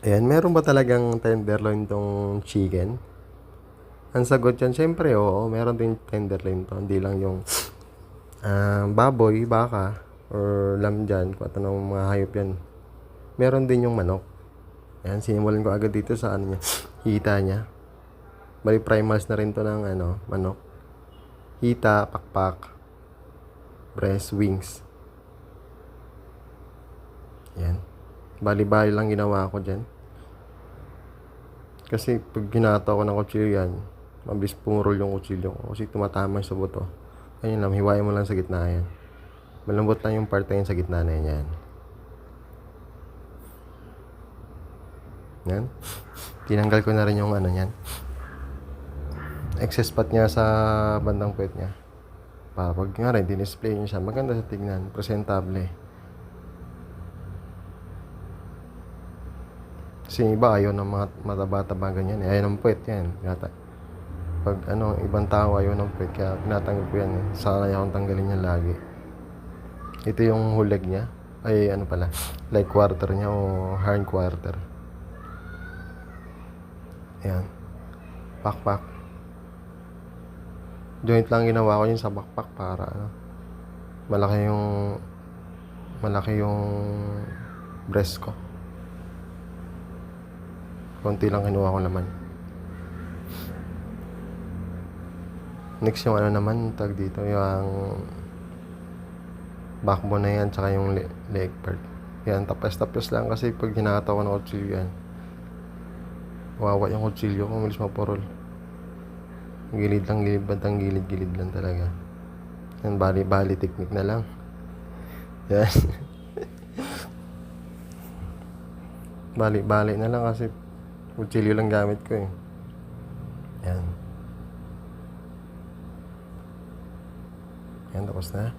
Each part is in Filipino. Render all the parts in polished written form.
Ayan, meron ba talagang tenderloin 'tong chicken? Ang sagot diyan siyempre oo, meron din tenderloin 'to, hindi lang yung, baboy, baka, or lamb diyan kung anong mga hayop 'yan. Meron din yung manok. Ayan, sinimulan ko agad dito sa ano niya, hita niya. Bale primals na rin 'to ng ano, manok. Hita, pakpak, breast, wings. Ayan. Bali-bali lang ginawa ko diyan. Kasi pag ginata ko ng kutsilyo yan, mabilis pumurol yung kutsilyo ko kasi tumatama sa buto. Ayun lang, hiwain mo lang sa gitna yan. Malambot lang yung part na yun sa gitna na yan. Yan. Tinanggal ko na rin yung ano yan. Excess fat niya sa bandang puwet niya. Para pag nga rin, dinisplay niya siya. Maganda sa tignan. Presentable. Kasi yung iba ayaw ng mga mataba-taba ganyan. Ayaw ng puwet yan. Yata. Pag ano, ibang tao ayaw ng puwet. Kaya pinatanggal ko yan. Sana akong tanggalin yan lagi. Ito yung whole leg niya. Ay ano pala. Like quarter niya o hind quarter. Ayan. Pakpak. Joint lang ginawa ko yun sa bakpak para ano, malaki yung malaki yung breast ko. Konti lang kinuha ko naman. Next yung ano naman, tag dito, yung backbone na yan, tsaka yung leg part. Yan, tapos lang kasi pag hinataw ko ng kutsilyo yan, wawa yung kutsilyo ko, malis mapurol. Gilid lang, gilid, bantang gilid, gilid lang talaga. Yan, bali technique na lang. Yan. Bali na lang kasi kutsilyo lang gamit ko eh. Yan. Yan, tapos na.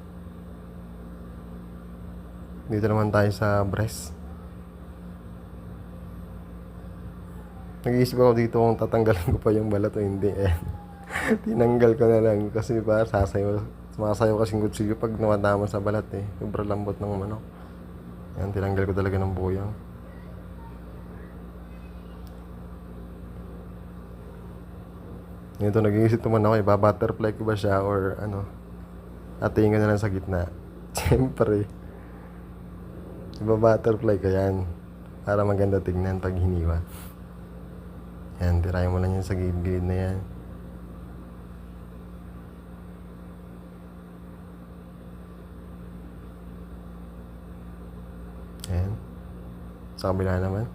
Dito naman tayo sa breast. Nag-iisip ako dito kung tatanggalin ko pa yung balat o hindi eh. Tinanggal ko na lang kasi ba sumasayaw kasing kutsilyo pag namatama sa balat eh. Sobrang lambot ng manok. Yan, tinanggal ko talaga ng buyang. Ito, nag-iisip naman ako, iba-butterfly ko ba siya or ano, atingin ko na lang sa gitna. Siyempre, iba-butterfly ko yan para maganda tignan pag hiniwa. Yan, tirayan mo lang yan sa gilid na yan. Yan. Sa kabila naman.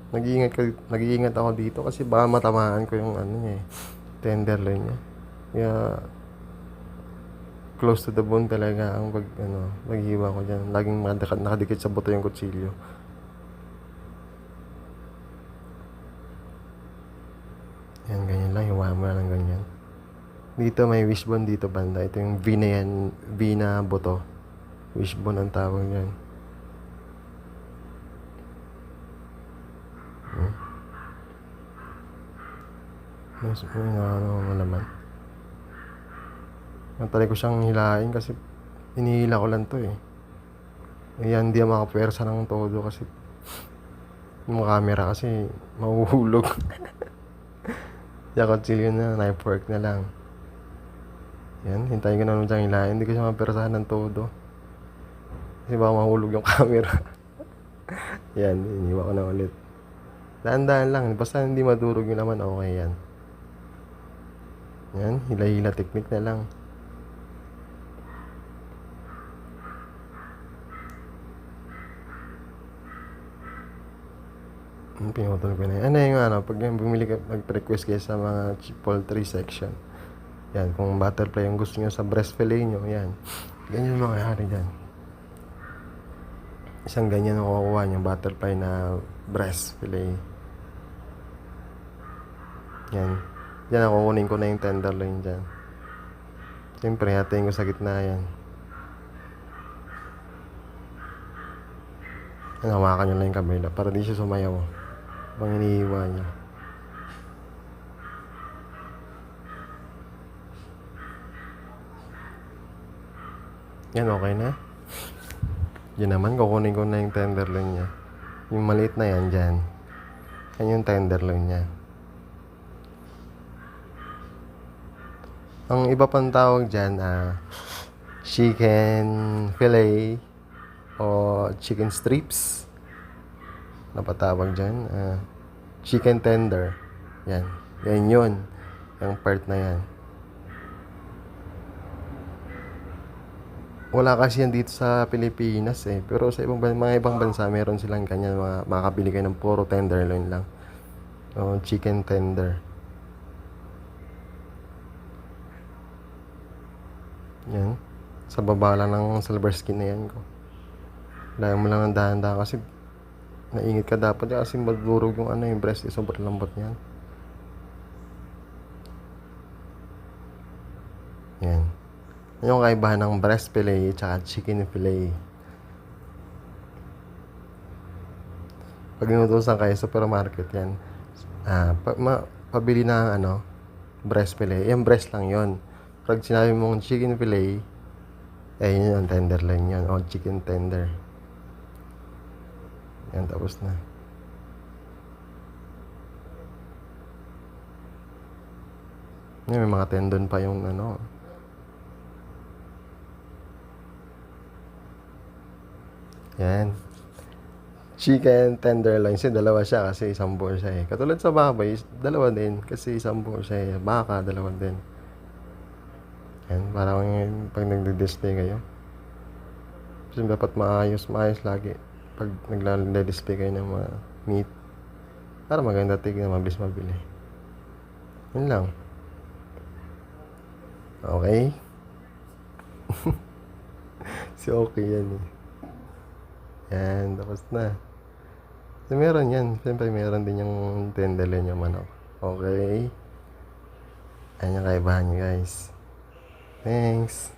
Nag-iingat ako dito kasi baka matamaan ko yung ano niya eh, tenderloin niya. Kaya close to the bone talaga ang paghiwa ko diyan. Laging nakadikit sa buto yung kutsilyo. Yan, ganyan lang, hiwaan mo na lang ganyan. Dito may wishbone dito banda. Ito yung V na yan, V na buto. Wishbone ang tawag niyan. Yes, ano mo naman. Natry ko siyang hilain kasi hinihila ko lang to eh. Ayan, hindi makapwersa ng todo kasi yung camera kasi mahuhulog. Kaya kutsilyo na, knife work na lang. Yan, hintayin ko na naman siyang hilain. Hindi ko siya mapwersahan ng todo. Kasi baka mahulog yung camera. Yan, iniwa ko na ulit. Daan-daan lang, basta hindi madurog yung laman, okay yan. Yan, hila-hila technique na lang. Pinutol ko na yan. Ano yung ano, pag bumili ka, mag-request kayo sa mga poultry section. Yan, kung butterfly yung gusto nyo sa breast fillet nyo, yan. Ganyan yung mangyayari dyan. Isang ganyan ang kukuha nyo, butterfly na breast fillet. Yan. Yan ang kukunin ko na yung tenderloin dyan. Siyempre, hatiin ko sa gitna yan. Yan, hawakan nyo lang yung kabila para di siya sumayaw. Pang iniiwa niya. Yan, okay na. Yan naman, kukunin ko na yung tenderloin niya. Yung maliit na yan dyan. Yan yung tenderloin niya. Ang iba pang tawag dyan, chicken fillet o chicken strips. Napatawag dyan. Chicken tender. Yan. Yan yun. Yung part na yan. Wala kasi yan dito sa Pilipinas eh. Pero sa mga ibang bansa, meron silang ganyan. Makakabili kayo ng puro tenderloin lang. O chicken tender. Yan. Sa baba lang ng silver skin na yan ko. Layan mo lang ang dahan-dahan kasi naingit ka dapat kasi madurog yung yung breast. Sobrang lambot niyan. Yan. Yung kaibahan ng breast fillet at chicken fillet. Pag inutusan kayo sa supermarket yan, pabili na breast fillet. Yung breast lang yon. Pag sinabi mong chicken fillet, yun yung tenderloin yun. O chicken tender. Yan, tapos na. Yan, may mga tendon pa yung Yan. Chicken tenderloin. Kasi dalawa siya kasi isang buo siya eh. Katulad sa baboy, dalawa din. Kasi isang buo siya eh. Baka, dalawa din. Yan, parang pag nagdi-display kayo. Kasi dapat maayos lagi. Pag nagla-display kayo ng mga meat. Para maganda tignan, mabilis mabili. Yun lang. Okay? Si okay yan eh. Yan, tapos na. So, meron yan. Siyempre, meron din yung tenderloin yung manok. Okay? Ayan yung kaibahan nyo guys. Thanks.